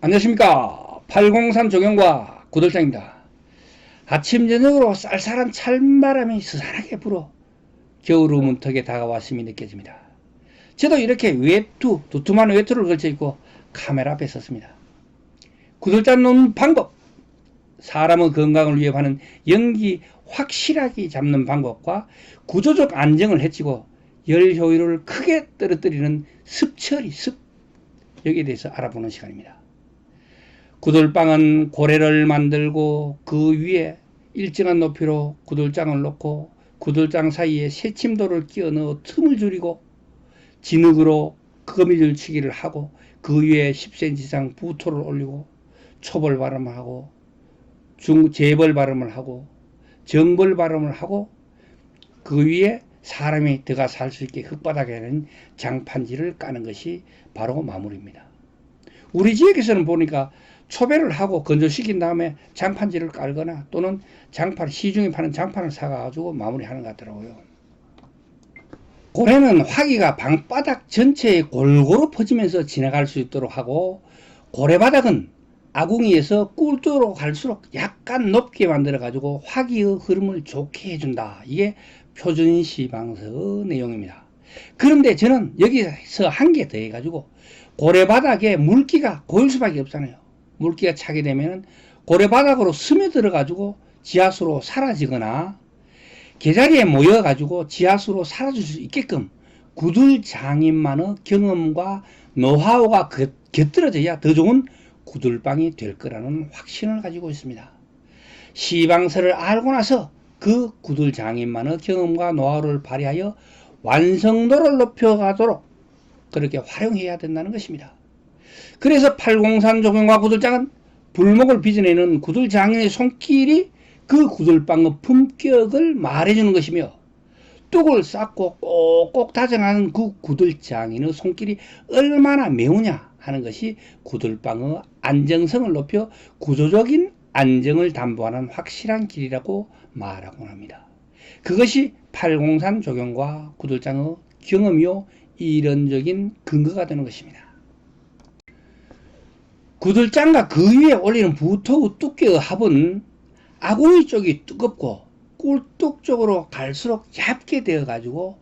안녕하십니까. 803 조경과 구들장입니다. 아침 저녁으로 쌀쌀한 찬바람이 스산하게 불어 겨울 우문턱에 다가왔음이 느껴집니다. 저도 이렇게 두툼한 외투를 걸쳐 입고 카메라 앞에 섰습니다. 구들장 놓는 방법, 사람의 건강을 위협하는 연기 확실하게 잡는 방법과 구조적 안정을 해치고 열 효율을 크게 떨어뜨리는 습 여기에 대해서 알아보는 시간입니다. 구들방은 고래를 만들고 그 위에 일정한 높이로 구들장을 놓고 구들장 사이에 새침도를 끼워 넣어 틈을 줄이고 진흙으로 거미줄치기를 하고 그 위에 10cm 이상 부토를 올리고 초벌 발음을 하고 재벌 발음을 하고 정벌 발음을 하고 그 위에 사람이 들어가 살 수 있게 흙바닥에는 장판지를 까는 것이 바로 마무리입니다. 우리 지역에서는 보니까 초배를 하고 건조시킨 다음에 장판지를 깔거나 또는 시중에 파는 장판을 사가지고 마무리하는 것 같더라고요. 고래는 화기가 방바닥 전체에 골고루 퍼지면서 지나갈 수 있도록 하고, 고래바닥은 아궁이에서 꿀도로 갈수록 약간 높게 만들어 가지고 화기의 흐름을 좋게 해준다. 이게 표준 시방서 내용입니다. 그런데 저는 여기서 한 개 더 해가지고, 고래바닥에 물기가 고일 수밖에 없잖아요. 물기가 차게 되면 고래바닥으로 스며들어 가지고 지하수로 사라지거나 개자리에 모여 가지고 지하수로 사라질 수 있게끔 구들장인만의 경험과 노하우가 곁들여져야 더 좋은 구들방이 될 거라는 확신을 가지고 있습니다. 시방서를 알고 나서 그 구들장인만의 경험과 노하우를 발휘하여 완성도를 높여가도록 그렇게 활용해야 된다는 것입니다. 그래서 803 조경과 구들장은 불목을 빚어내는 구들장인의 손길이 그 구들방의 품격을 말해주는 것이며, 뚝을 쌓고 꼭꼭 다정하는 그 구들장인의 손길이 얼마나 매우냐 하는 것이 구들방의 안정성을 높여 구조적인 안정을 담보하는 확실한 길이라고 말하곤 합니다. 그것이 803 조경과 구들장의 경험이요 이론적인 근거가 되는 것입니다. 구들장과 그 위에 올리는 부토의 두께의 합은 아궁이 쪽이 두껍고 꿀뚝 쪽으로 갈수록 얇게 되어 가지고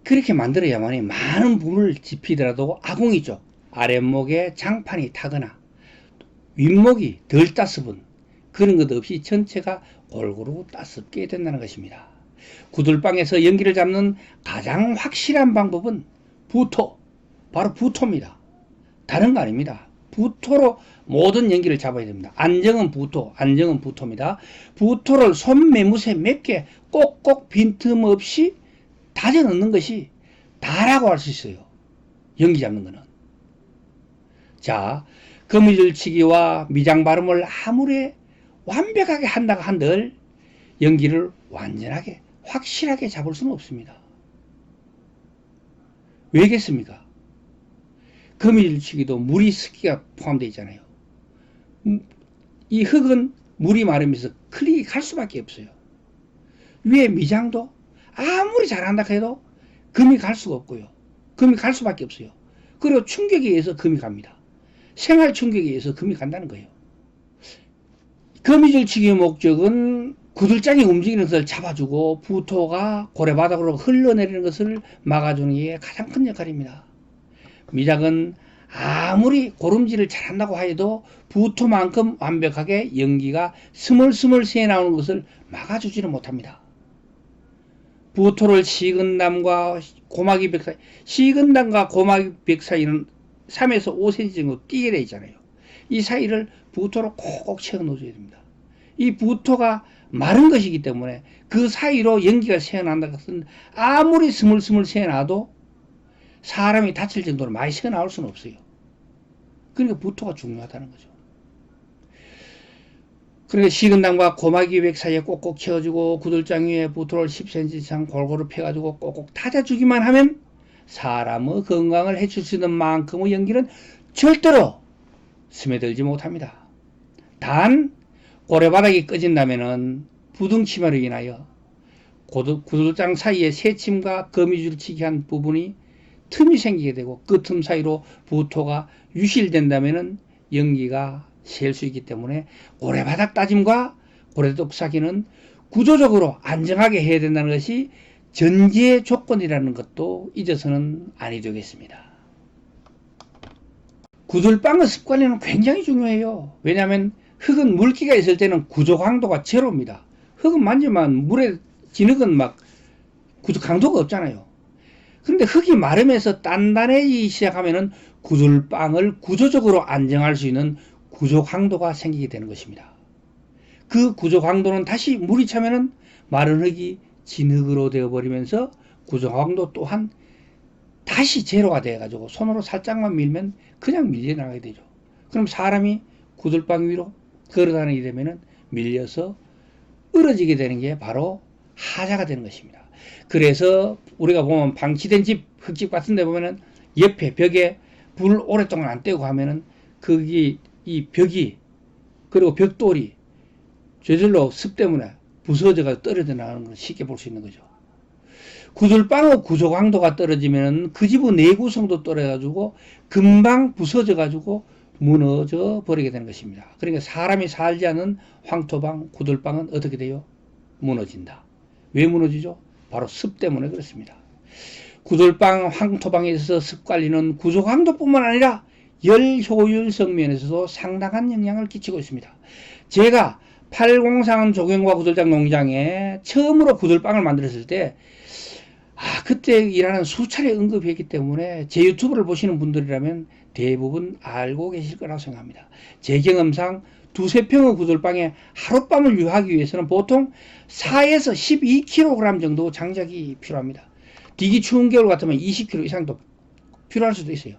그렇게 만들어야만이 많은 붐을 지피더라도 아궁이 쪽 아랫목에 장판이 타거나 윗목이 덜 따스분 그런 것 없이 전체가 골고루 따숩게 된다는 것입니다. 구들방에서 연기를 잡는 가장 확실한 방법은 바로 부토입니다. 다른 거 아닙니다. 부토로 모든 연기를 잡아야 됩니다. 안정은 부토입니다. 부토를 손매무새 맵게 꼭꼭 빈틈없이 다져 넣는 것이 다라고 할 수 있어요. 연기 잡는 거는. 자, 거미줄치기와 미장 발음을 아무리 완벽하게 한다고 한들 연기를 완전하게 확실하게 잡을 수는 없습니다. 왜겠습니까? 거미줄치기도 물이 습기가 포함되어 있잖아요. 이 흙은 물이 마르면서 클릭이 갈 수밖에 없어요. 위에 미장도 아무리 잘한다 해도 금이 갈 수가 없고요. 금이 갈 수밖에 없어요. 그리고 충격에 의해서 금이 갑니다. 생활 충격에 의해서 금이 간다는 거예요. 거미줄치기의 목적은 구들장이 움직이는 것을 잡아주고 부토가 고래바닥으로 흘러내리는 것을 막아주는 게 가장 큰 역할입니다. 미장은 아무리 고름질을 잘한다고 하여도 부토만큼 완벽하게 연기가 스물스물 새어나오는 것을 막아주지는 못합니다. 부토를 식은담과 고막이 벽 사이, 식은담과 고막이 벽 사이는 3에서 5cm 정도 띄게 되어 있잖아요. 이 사이를 부토로 콕콕 채워 넣어줘야 됩니다. 이 부토가 마른 것이기 때문에 그 사이로 연기가 새어난다는 것은 아무리 스물스물 새어나도 사람이 다칠 정도로 많이 새어나올 수는 없어요. 그러니까 부토가 중요하다는 거죠. 그러니까 식은담과 고막이 벽 사이에 꼭꼭 채워주고 구들장 위에 부토를 10cm 이상 골고루 펴가지고 꼭꼭 다져주기만 하면 사람의 건강을 해칠 수 있는 만큼의 연기는 절대로 스며들지 못합니다. 단 고래바닥이 꺼진다면 부등침하로 인하여 구들장 사이에 새침과 거미줄치기 한 부분이 틈이 생기게 되고 그 틈 사이로 부토가 유실된다면은 연기가 셀 수 있기 때문에 고래바닥 따짐과 고래독사기는 구조적으로 안정하게 해야 된다는 것이 전제 조건이라는 것도 잊어서는 아니 되겠습니다. 구들방의 습관에는 굉장히 중요해요. 왜냐하면 흙은 물기가 있을 때는 구조 강도가 제로입니다. 흙은 만지면 물에 진흙은 막 구조 강도가 없잖아요. 그런데 흙이 마르면서 단단해지기 시작하면은 구들방을 구조적으로 안정할 수 있는 구조 강도가 생기게 되는 것입니다. 그 구조 강도는 다시 물이 차면은 마른 흙이 진흙으로 되어버리면서 구조 강도 또한 다시 제로가 돼가지고 손으로 살짝만 밀면 그냥 밀려나가게 되죠. 그럼 사람이 구들방 위로 걸어다니게 되면은 밀려서 으러지게 되는 게 바로 하자가 되는 것입니다. 그래서 우리가 보면 방치된 집, 흙집 같은 데 보면은 옆에 벽에 불 오랫동안 안 떼고 하면은 거기 이 벽이 그리고 벽돌이 저절로 습 때문에 부서져가 떨어져 나가는 걸 쉽게 볼 수 있는 거죠. 구들방의 구조 강도가 떨어지면 그 집의 내구성도 떨어져가지고 금방 부서져가지고 무너져 버리게 되는 것입니다. 그러니까 사람이 살지 않은 황토방, 구들방은 어떻게 돼요? 무너진다. 왜 무너지죠? 바로 습 때문에 그렇습니다. 구들방, 황토방에 있어서 습 관리는 구조 강도뿐만 아니라 열 효율성 면에서도 상당한 영향을 끼치고 있습니다. 제가 803 조경과 구들장 농장에 처음으로 구들방을 만들었을 때 그때 일하는 수차례 언급했기 때문에 제 유튜브를 보시는 분들이라면 대부분 알고 계실 거라고 생각합니다. 제 경험상 두세 평의 구들방에 하룻밤을 유하기 위해서는 보통 4에서 12kg 정도 장작이 필요합니다. 되게 추운 겨울 같으면 20kg 이상도 필요할 수도 있어요.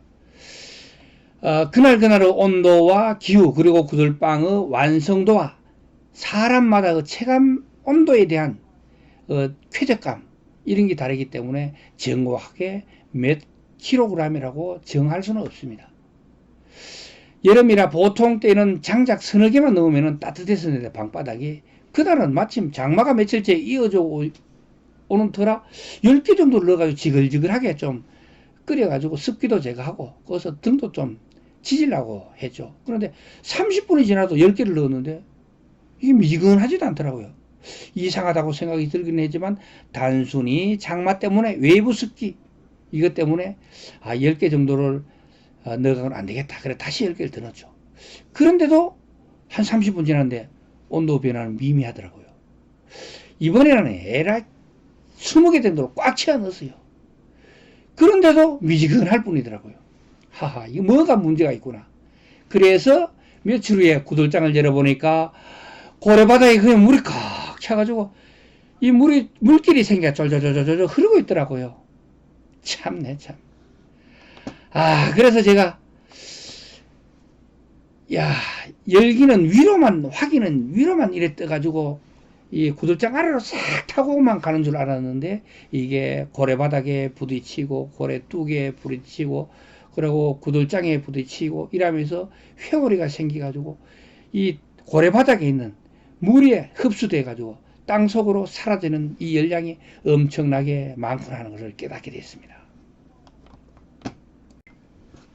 그날그날의 온도와 기후 그리고 구들방의 완성도와 사람마다의 체감 온도에 대한 쾌적감 이런 게 다르기 때문에 정확하게 몇 킬로그램이라고 정할 수는 없습니다. 여름이라 보통 때는 장작 서너 개만 넣으면 따뜻해서는데 방바닥이 그날은 마침 장마가 며칠째 이어져 오는 터라 10개 정도를 넣어가지고 지글지글하게 좀 끓여가지고 습기도 제거하고 거기서 등도 좀 지지려고 했죠. 그런데 30분이 지나도 10개를 넣었는데 이게 미지근하지도 않더라고요. 이상하다고 생각이 들긴 했지만 단순히 장마 때문에 외부 습기 이것 때문에 10개 정도를 넣어가면 안 되겠다. 그래 다시 10개를 더 넣었죠. 그런데도 한 30분 지났는데 온도 변화는 미미하더라고요. 이번에는 에라 20개 정도로 꽉 채워 넣었어요. 그런데도 미지근할 뿐이더라고요. 하하, 이거 뭐가 문제가 있구나. 그래서 며칠 후에 구들장을 열어보니까 고래바닥에 그냥 물이 꽉 차가지고 이 물길이 생겨 쫄쫄쫄쫄 흐르고 있더라고요. 참네, 참. 그래서 제가, 열기는 위로만, 화기는 위로만 이래 떠가지고 이 구들장 아래로 싹 타고만 가는 줄 알았는데 이게 고래바닥에 부딪히고 고래뚝에 부딪히고 그리고 구들장에 부딪히고 이러면서 회오리가 생겨가지고 이 고래바닥에 있는 물에 흡수돼 가지고 땅속으로 사라지는 이 열량이 엄청나게 많구나 하는 것을 깨닫게 됐습니다.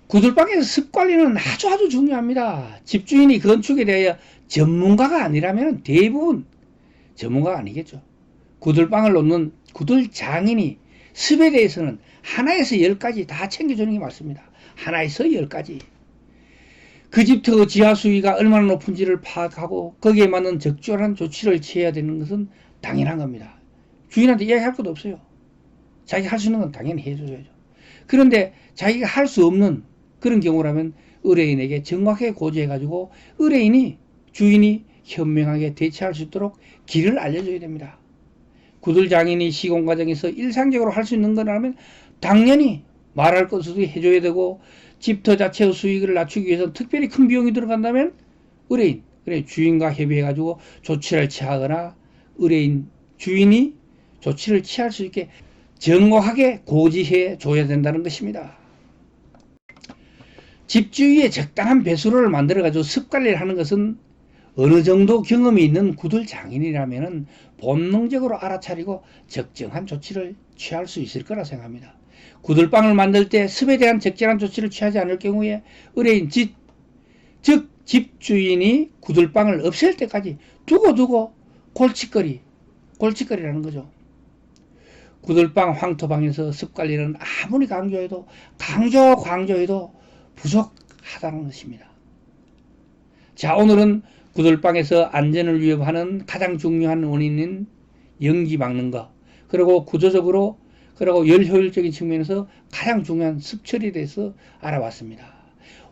구들방에서 습관리는 아주 중요합니다. 집주인이 건축에 대하여 전문가가 아니라면 대부분 전문가가 아니겠죠. 구들방을 놓는 구들장인이 습에 대해서는 하나에서 10가지 다 챙겨주는 게 맞습니다. 하나에서 10가지. 그 집터 지하 수위가 얼마나 높은지를 파악하고 거기에 맞는 적절한 조치를 취해야 되는 것은 당연한 겁니다. 주인한테 이야기할 것도 없어요. 자기가 할 수 있는 건 당연히 해줘야죠. 그런데 자기가 할 수 없는 그런 경우라면 의뢰인에게 정확하게 고지해가지고 의뢰인이 주인이 현명하게 대처할 수 있도록 길을 알려줘야 됩니다. 구들장인이 시공 과정에서 일상적으로 할 수 있는 거라면 당연히 말할 것도 해줘야 되고 집터 자체의 수익을 낮추기 위해서 특별히 큰 비용이 들어간다면 의뢰인, 그래 주인과 협의해가지고 조치를 취하거나 의뢰인, 주인이 조치를 취할 수 있게 정확하게 고지해 줘야 된다는 것입니다. 집주위에 적당한 배수로를 만들어가지고 습관리를 하는 것은 어느 정도 경험이 있는 구들장인이라면 본능적으로 알아차리고 적정한 조치를 취할 수 있을 거라 생각합니다. 구들방을 만들 때 습에 대한 적절한 조치를 취하지 않을 경우에 의뢰인 즉 집주인이 구들방을 없앨 때까지 두고 골칫거리라는 거죠. 구들방 황토방에서 습관리는 아무리 강조해도 부족하다는 것입니다. 자, 오늘은 구들방에서 안전을 위협하는 가장 중요한 원인인 연기 막는 것, 그리고 구조적으로 그리고 열 효율적인 측면에서 가장 중요한 습처리에 대해서 알아봤습니다.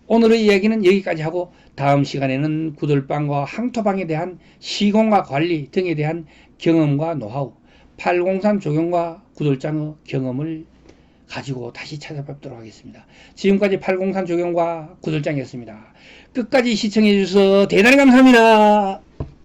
오늘의 이야기는 여기까지 하고 다음 시간에는 구들방과 황토방에 대한 시공과 관리 등에 대한 경험과 노하우, 803 조경과 구들장의 경험을 가지고 다시 찾아뵙도록 하겠습니다. 지금까지 803 조경과 구들장이었습니다. 끝까지 시청해 주셔서 대단히 감사합니다.